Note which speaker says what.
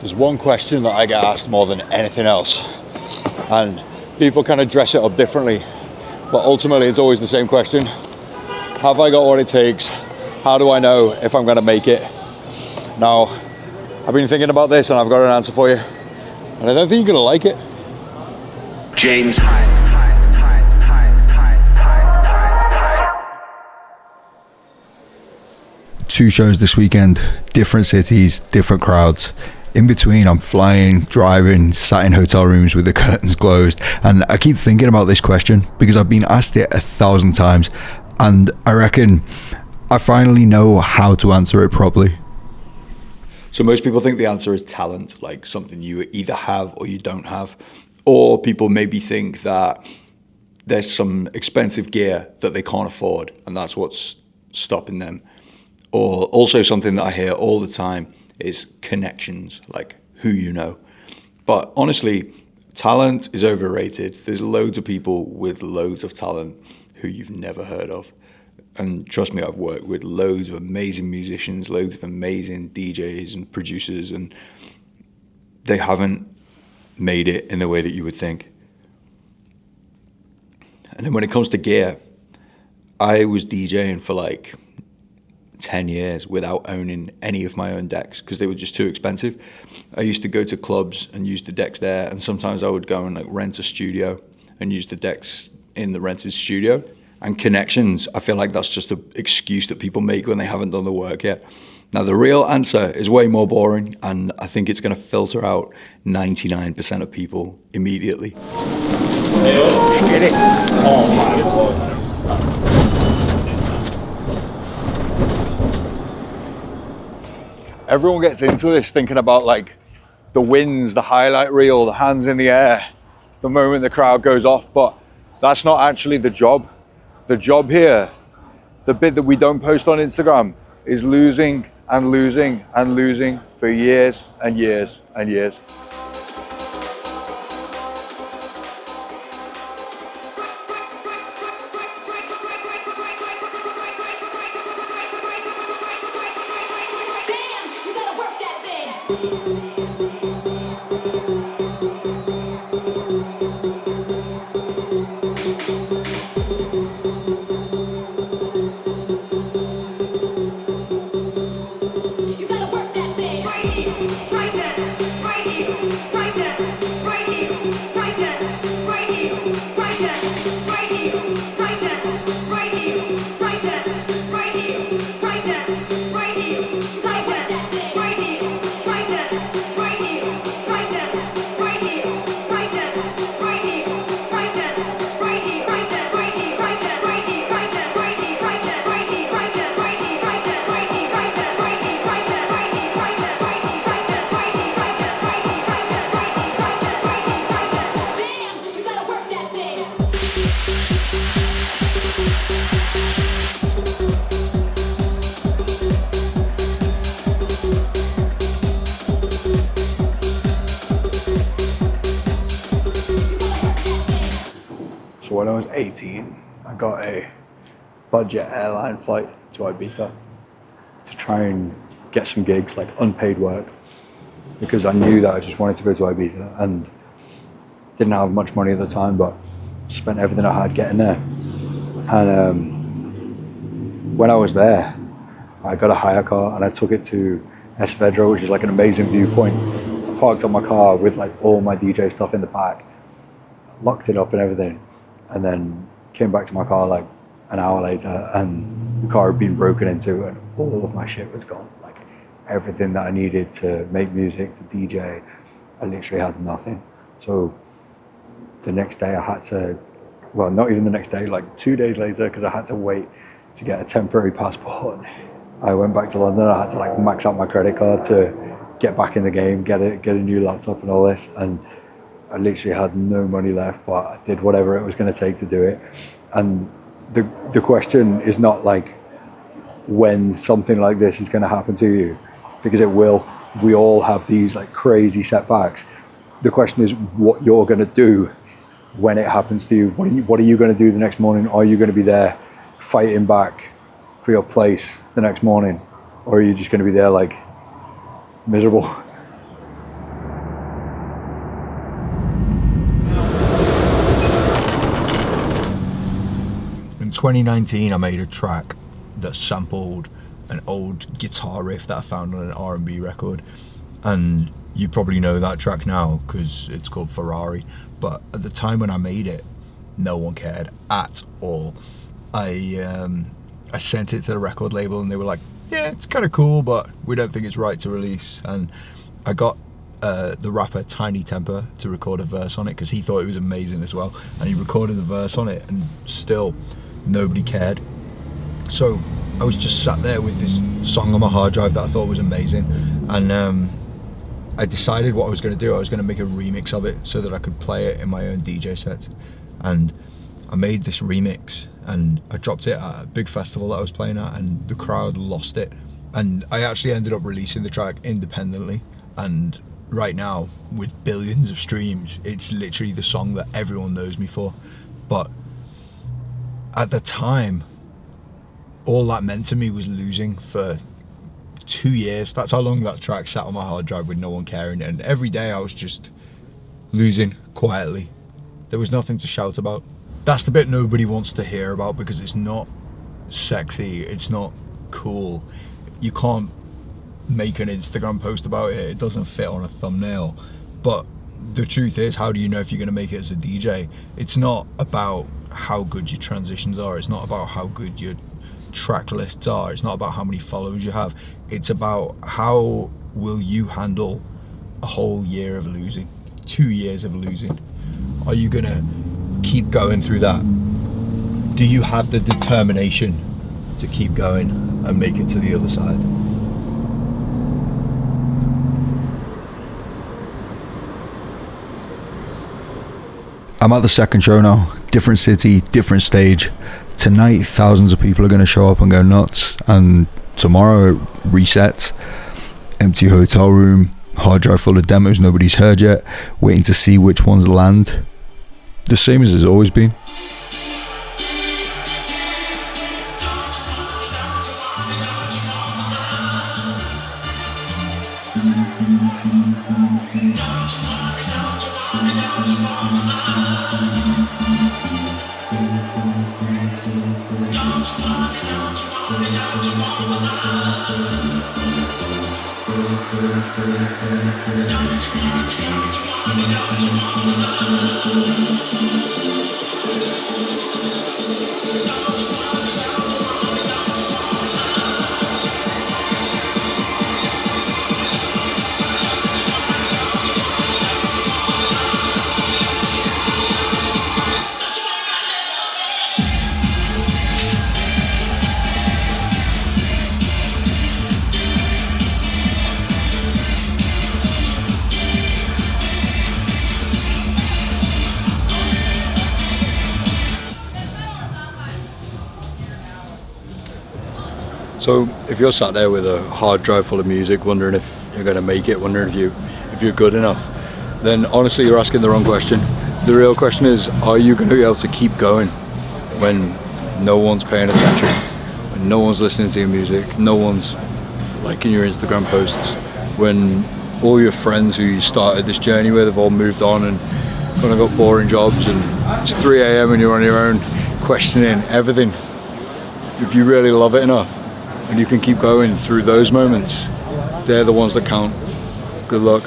Speaker 1: There's one question that I get asked more than anything else, and people kind of dress it up differently, but ultimately it's always the same question. Have I got what it takes? How do I know if I'm going to make it? Now, I've been thinking about this and I've got an answer for you, and I don't think you're going to like it.
Speaker 2: James.
Speaker 3: Two shows this weekend, different cities, different crowds. In between, I'm flying, driving, sat in hotel rooms with the curtains closed, and I keep thinking about this question because I've been asked it 1,000 times, and I reckon I finally know how to answer it properly.
Speaker 1: So most people think the answer is talent, like something you either have or you don't have. Or people maybe think that there's some expensive gear that they can't afford, and that's what's stopping them. Or also something that I hear all the time is connections, like who you know. But honestly, talent is overrated. There's loads of people with loads of talent who you've never heard of. And trust me, I've worked with loads of amazing musicians, loads of amazing DJs and producers, and they haven't made it in the way that you would think. And then when it comes to gear, I was DJing for like 10 years without owning any of my own decks because they were just too expensive. I used to go to clubs and use the decks there, and sometimes I would go and like rent a studio and use the decks in the rented studio. And connections, I feel like that's just an excuse that people make when they haven't done the work yet. Now the real answer is way more boring, and I think it's going to filter out 99% of people immediately.
Speaker 3: Get it.
Speaker 4: Oh my God.
Speaker 1: Everyone gets into this thinking about like the wins, the highlight reel, the hands in the air, the moment the crowd goes off, but that's not actually the job. The job here, the bit that we don't post on Instagram, is losing and losing and losing for years and years and years. So when I was 18, I got a budget airline flight to Ibiza to try and get some gigs, like unpaid work, because I knew that I just wanted to go to Ibiza and didn't have much money at the time, but spent everything I had getting there. And when I was there, I got a hire car and I took it to Esvedra, which is like an amazing viewpoint. I parked up my car with like all my DJ stuff in the back, locked it up and everything, and then came back to my car like an hour later, and the car had been broken into and all of my shit was gone. Like everything that I needed to make music, to DJ, I literally had nothing. So the next day I had to, well, not even the next day, like 2 days later, because I had to wait to get a temporary passport. I went back to London. I had to like max out my credit card to get back in the game, get a new laptop and all this. And I literally had no money left, but I did whatever it was going to take to do it. And the question is not like when something like this is going to happen to you, because it will. We all have these like crazy setbacks. The question is what you're going to do when it happens to you. What are you going to do the next morning? Are you going to be there fighting back for your place the next morning? Or are you just going to be there like miserable?
Speaker 3: 2019, I made a track that sampled an old guitar riff that I found on an R&B record, and you probably know that track now because it's called Ferrari. But at the time when I made it, no one cared at all. I sent it to the record label and they were like, yeah, it's kind of cool, but we don't think it's right to release. And I got the rapper Tiny Temper to record a verse on it because he thought it was amazing as well, and he recorded the verse on it, and still nobody cared. So I was just sat there with this song on my hard drive that I thought was amazing, and I decided what I was going to do. I was going to make a remix of it so that I could play it in my own DJ set. And I made this remix and I dropped it at a big festival that I was playing at, and the crowd lost it. And I actually ended up releasing the track independently, and right now with billions of streams, it's literally the song that everyone knows me for. But at the time, all that meant to me was losing for 2 years. That's how long that track sat on my hard drive with no one caring, and every day I was just losing quietly. There was nothing to shout about. That's the bit nobody wants to hear about because it's not sexy, it's not cool. You can't make an Instagram post about it, it doesn't fit on a thumbnail. But the truth is, how do you know if you're going to make it as a DJ? It's not about how good your transitions are, it's not about how good your track lists are, it's not about how many followers you have, it's about how will you handle a whole year of losing, 2 years of losing. Are you gonna keep going through that? Do you have the determination to keep going and make it to the other side? I'm at the second show now, different city, different stage. Tonight, thousands of people are going to show up and go nuts, and tomorrow it resets. Empty hotel room, hard drive full of demos nobody's heard yet, waiting to see which ones land. The same as it's always been. So if you're sat there with a hard drive full of music, wondering if you're going to make it, wondering if you're good enough, then honestly you're asking the wrong question. The real question is, are you going to be able to keep going when no one's paying attention, when no one's listening to your music, no one's liking your Instagram posts, when all your friends who you started this journey with have all moved on and kind of got boring jobs, and it's 3 a.m. and you're on your own questioning everything? If you really love it enough and you can keep going through those moments, they're the ones that count. Good luck.